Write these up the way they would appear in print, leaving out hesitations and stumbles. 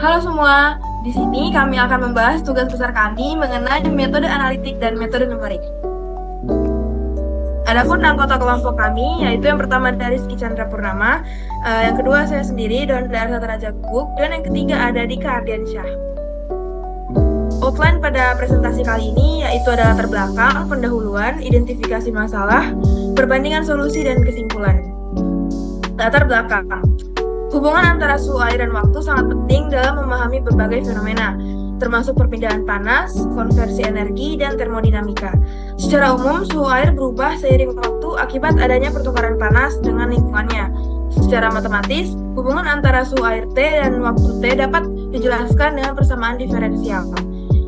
Halo semua, di sini kami akan membahas tugas besar kami mengenai metode analitik dan metode numerik. Adapun anggota kelompok kami, yaitu yang pertama dari Rizky Chandra Purnama, yang kedua saya sendiri, Don Darsa Raja Guguk, dan yang ketiga ada Dika Ardiansyah. Outline pada presentasi kali ini yaitu adalah latar belakang, pendahuluan, identifikasi masalah, perbandingan solusi, dan kesimpulan. Latar belakang. Hubungan antara suhu air dan waktu sangat penting dalam memahami berbagai fenomena, termasuk perpindahan panas, konversi energi, dan termodinamika. Secara umum, suhu air berubah seiring waktu akibat adanya pertukaran panas dengan lingkungannya. Secara matematis, hubungan antara suhu air T dan waktu T dapat dijelaskan dengan persamaan diferensial.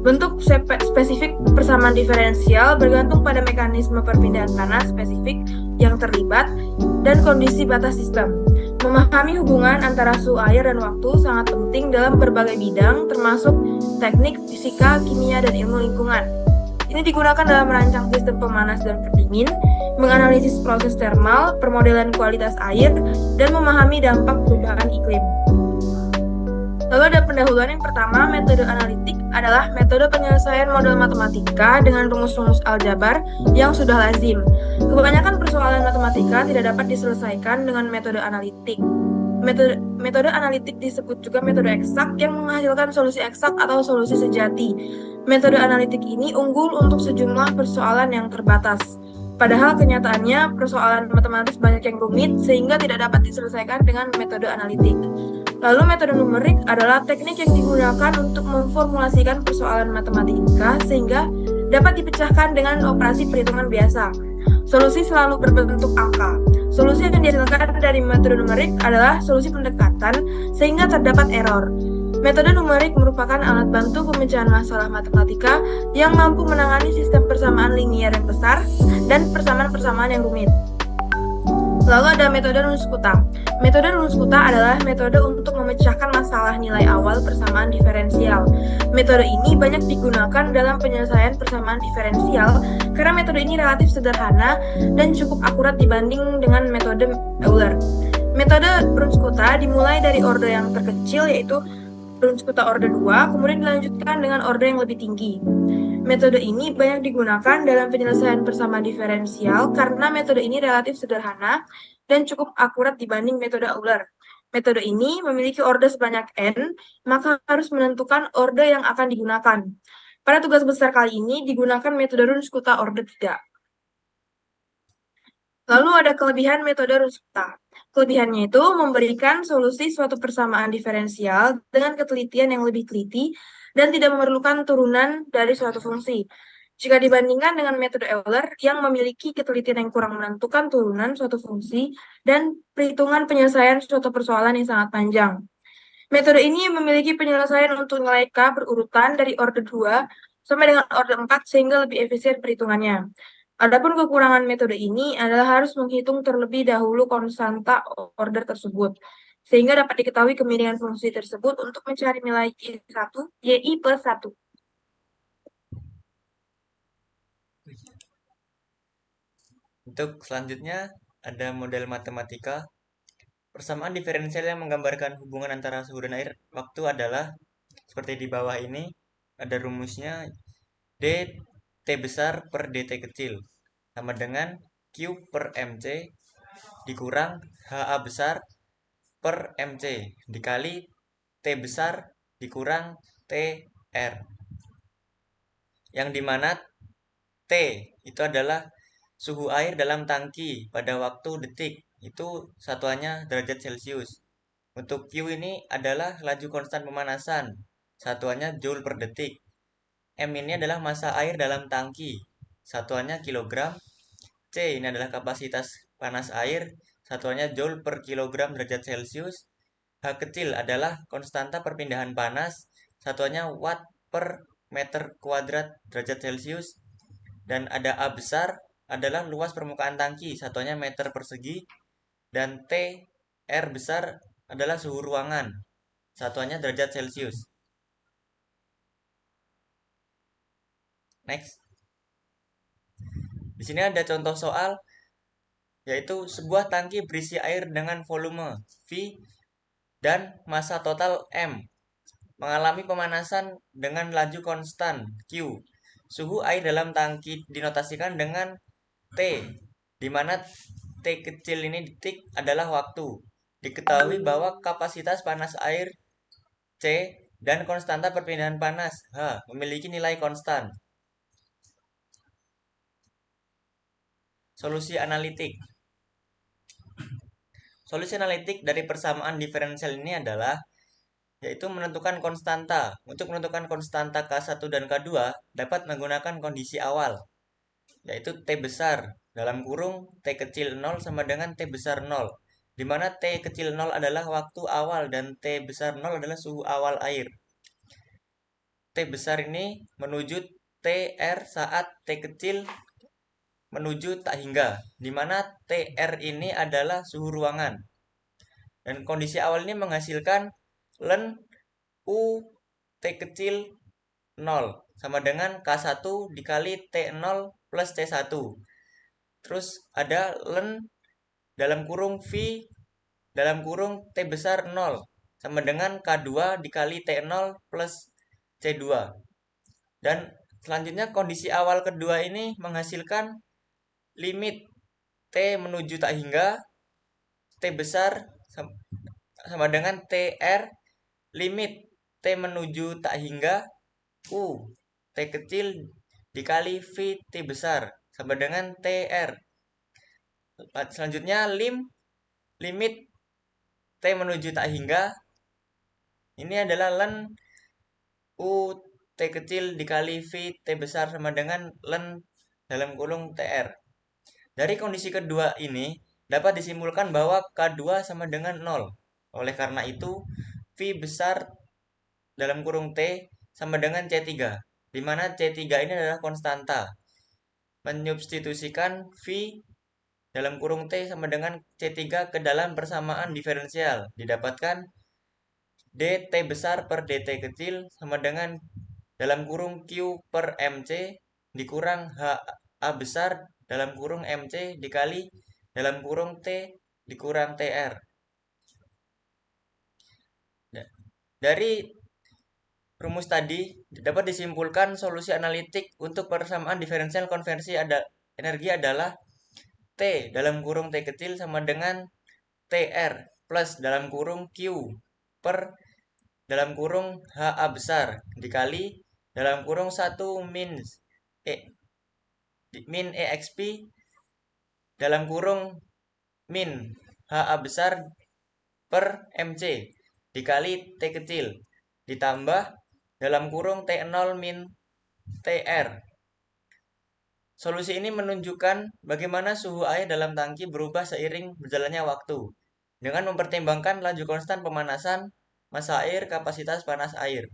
Bentuk spesifik persamaan diferensial bergantung pada mekanisme perpindahan panas spesifik yang terlibat dan kondisi batas sistem. Memahami hubungan antara suhu air dan waktu sangat penting dalam berbagai bidang, termasuk teknik, fisika, kimia, dan ilmu lingkungan. Ini digunakan dalam merancang sistem pemanas dan pendingin, menganalisis proses termal, permodelan kualitas air, dan memahami dampak perubahan iklim. Lalu ada pendahuluan yang pertama, metode analitik adalah metode penyelesaian model matematika dengan rumus-rumus aljabar yang sudah lazim. Kebanyakan persoalan matematika tidak dapat diselesaikan dengan metode analitik. Metode analitik disebut juga metode eksak yang menghasilkan solusi eksak atau solusi sejati. Metode analitik ini unggul untuk sejumlah persoalan yang terbatas. Padahal kenyataannya persoalan matematis banyak yang rumit sehingga tidak dapat diselesaikan dengan metode analitik. Lalu metode numerik adalah teknik yang digunakan untuk memformulasikan persoalan matematika sehingga dapat dipecahkan dengan operasi perhitungan biasa. Solusi selalu berbentuk angka. Solusi yang dihasilkan dari metode numerik adalah solusi pendekatan sehingga terdapat error. Metode numerik merupakan alat bantu pemecahan masalah matematika yang mampu menangani sistem persamaan linier yang besar dan persamaan-persamaan yang rumit. Lalu ada metode Runskuta. Metode Runskuta adalah metode untuk memecahkan masalah nilai awal persamaan diferensial. Metode ini banyak digunakan dalam penyelesaian persamaan diferensial karena metode ini relatif sederhana dan cukup akurat dibanding dengan metode Euler. Metode Runskuta dimulai dari orde yang terkecil yaitu Runskuta orde 2, kemudian dilanjutkan dengan orde yang lebih tinggi. Metode ini banyak digunakan dalam penyelesaian persamaan diferensial karena metode ini relatif sederhana dan cukup akurat dibanding metode Euler. Metode ini memiliki orde sebanyak n, maka harus menentukan orde yang akan digunakan. Pada tugas besar kali ini digunakan metode Runskuta orde 3. Lalu ada kelebihan metode Runskuta. Kelebihannya itu memberikan solusi suatu persamaan diferensial dengan ketelitian yang lebih teliti dan tidak memerlukan turunan dari suatu fungsi. Jika dibandingkan dengan metode Euler yang memiliki ketelitian yang kurang menentukan turunan suatu fungsi dan perhitungan penyelesaian suatu persoalan yang sangat panjang. Metode ini memiliki penyelesaian untuk nilai K berurutan dari orde 2 sampai dengan orde 4 sehingga lebih efisien perhitungannya. Adapun kekurangan metode ini adalah harus menghitung terlebih dahulu konstanta order tersebut, sehingga dapat diketahui kemiringan fungsi tersebut untuk mencari nilai y plus 1. Untuk selanjutnya ada model matematika. Persamaan diferensial yang menggambarkan hubungan antara suhu dan air waktu adalah seperti di bawah ini. Ada rumusnya d t besar per dt kecil sama dengan q per mc dikurang ha besar per mc dikali t besar dikurang tr, yang dimana T itu adalah suhu air dalam tangki pada waktu detik, itu satuannya derajat Celcius. Untuk Q ini adalah laju konstan pemanasan, satuannya Joule per detik. M ini adalah massa air dalam tangki, satuannya kilogram. C ini adalah kapasitas panas air, satuannya Joule per kilogram derajat Celcius. H kecil adalah konstanta perpindahan panas, satuannya watt per meter kuadrat derajat Celcius. Dan ada A besar adalah luas permukaan tangki, satuannya meter persegi. Dan T, R besar adalah suhu ruangan, satuannya derajat Celcius. Next. Di sini ada contoh soal, yaitu sebuah tangki berisi air dengan volume V dan massa total M. mengalami pemanasan dengan laju konstan Q. Suhu air dalam tangki dinotasikan dengan T, di mana T kecil ini detik adalah waktu. Diketahui bahwa kapasitas panas air C dan konstanta perpindahan panas H memiliki nilai konstan. Solusi analitik. Solusi analitik dari persamaan diferensial ini adalah yaitu menentukan konstanta. Untuk menentukan konstanta K1 dan K2 dapat menggunakan kondisi awal, yaitu T besar dalam kurung T kecil 0 sama dengan T besar 0, di mana T kecil 0 adalah waktu awal dan T besar 0 adalah suhu awal air. T besar ini menuju TR saat T kecil menuju tak hingga, di mana TR ini adalah suhu ruangan. Dan kondisi awal ini menghasilkan len U T kecil 0 sama dengan K1 dikali T0 plus T1. Terus ada len dalam kurung V dalam kurung T besar 0 sama dengan K2 dikali T0 plus C2. Dan selanjutnya kondisi awal kedua ini menghasilkan limit T menuju tak hingga T besar sama dengan TR, limit T menuju tak hingga U T kecil dikali V T besar sama dengan TR. Selanjutnya limit T menuju tak hingga ini adalah len U T kecil dikali V T besar sama dengan len dalam kurung TR. Dari kondisi kedua ini dapat disimpulkan bahwa K2 sama dengan 0. Oleh karena itu, V besar dalam kurung T sama dengan C3, di mana C3 ini adalah konstanta. Menyubstitusikan V dalam kurung T sama dengan C3 ke dalam persamaan diferensial, didapatkan dt besar per dt kecil sama dengan dalam kurung Q per MC dikurang HA besar dalam kurung MC dikali dalam kurung T dikurang TR. Dari rumus tadi dapat disimpulkan solusi analitik untuk persamaan diferensial konversi energi adalah T dalam kurung T kecil sama dengan TR plus dalam kurung Q per dalam kurung HA besar dikali dalam kurung 1 min EXP dalam kurung min HA besar per MC dikali T kecil ditambah dalam kurung T0 min TR. Solusi ini menunjukkan bagaimana suhu air dalam tangki berubah seiring berjalannya waktu dengan mempertimbangkan laju konstan pemanasan, massa air, kapasitas panas air.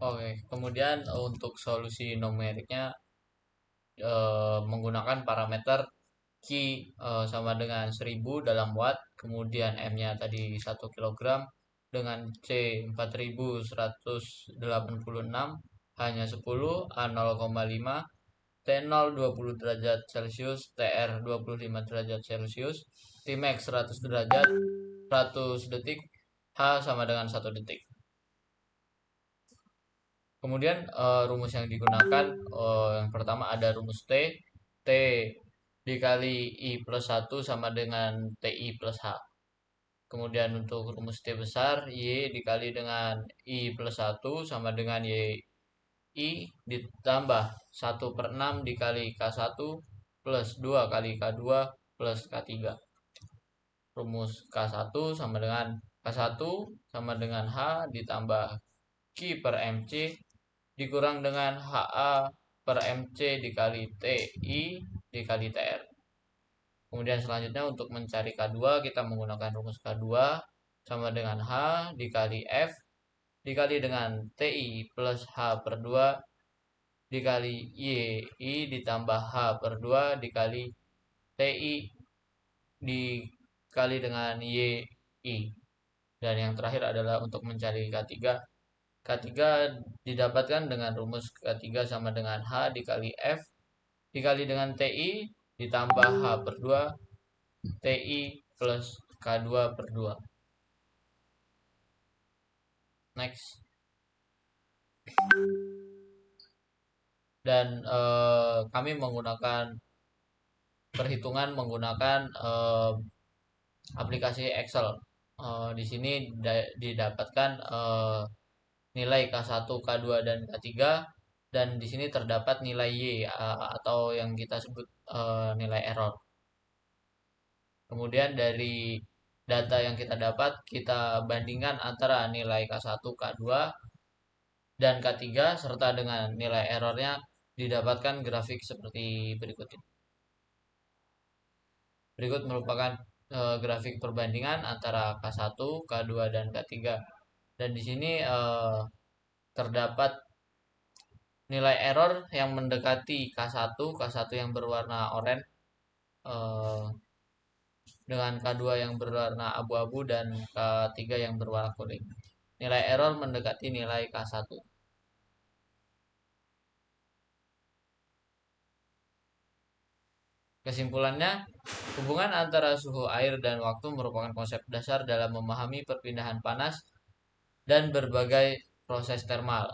Oke, kemudian untuk solusi numeriknya menggunakan parameter Q sama dengan 1000 dalam watt, kemudian M-nya tadi 1 kg dengan C 4186, hanya 10, A 0,5, T0 20 derajat Celcius, TR 25 derajat Celcius, Tmax 100 derajat, 100 detik, H sama dengan 1 detik. Kemudian rumus yang digunakan yang pertama ada rumus T dikali I plus 1 sama dengan TI plus H. Kemudian untuk rumus T besar, Y dikali dengan I plus 1 sama dengan YI ditambah 1 per 6 dikali K1 plus 2 kali K2 plus K3. Rumus K1 sama dengan K1 sama dengan H ditambah Q per MC dikurang dengan HA per MC dikali TI dikali TR. Kemudian selanjutnya untuk mencari K2 kita menggunakan rumus K2 sama dengan H dikali F dikali dengan TI plus H per 2 dikali YI ditambah H per 2 dikali TI dikali dengan YI. Dan yang terakhir adalah untuk mencari K3. K3 didapatkan dengan rumus K3 sama dengan H dikali F dikali dengan TI ditambah H per 2 TI plus K2 per 2. Next. Dan kami menggunakan perhitungan menggunakan aplikasi Excel. Di sini didapatkan nilai K1, K2, dan K3, dan di sini terdapat nilai Y atau yang kita sebut nilai error. Kemudian dari data yang kita dapat, kita bandingkan antara nilai K1, K2, dan K3 serta dengan nilai errornya, didapatkan grafik seperti berikut ini. Berikut merupakan grafik perbandingan antara K1, K2, dan K3. Dan di sini terdapat nilai error yang mendekati K1, K1 yang berwarna oranye dengan K2 yang berwarna abu-abu dan K3 yang berwarna kuning. Nilai error mendekati nilai K1. Kesimpulannya, hubungan antara suhu air dan waktu merupakan konsep dasar dalam memahami perpindahan panas dan berbagai proses termal.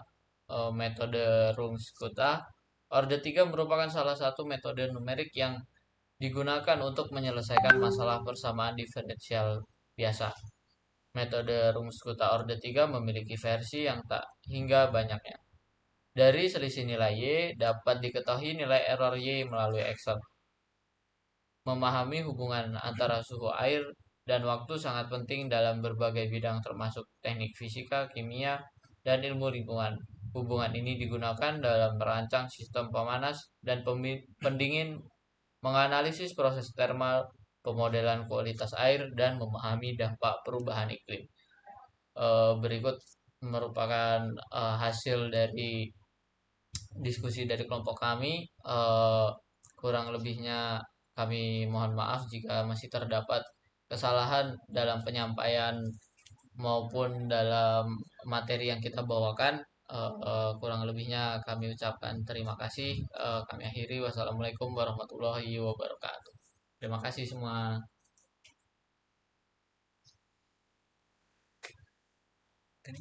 Metode Runge-Kutta Orde 3 merupakan salah satu metode numerik yang digunakan untuk menyelesaikan masalah persamaan diferensial biasa. Metode Runge-Kutta Orde 3 memiliki versi yang tak hingga banyaknya. Dari selisih nilai Y dapat diketahui nilai error Y melalui Excel. Memahami hubungan antara suhu air dan waktu sangat penting dalam berbagai bidang termasuk teknik fisika, kimia, dan ilmu lingkungan. Hubungan ini digunakan dalam merancang sistem pemanas dan pendingin, menganalisis proses termal, pemodelan kualitas air, dan memahami dampak perubahan iklim. Berikut merupakan hasil dari diskusi dari kelompok kami. Kurang lebihnya kami mohon maaf jika masih terdapat kesalahan dalam penyampaian maupun dalam materi yang kita bawakan. Kurang lebihnya kami ucapkan terima kasih. Kami akhiri. Wassalamualaikum warahmatullahi wabarakatuh. Terima kasih semua. Kan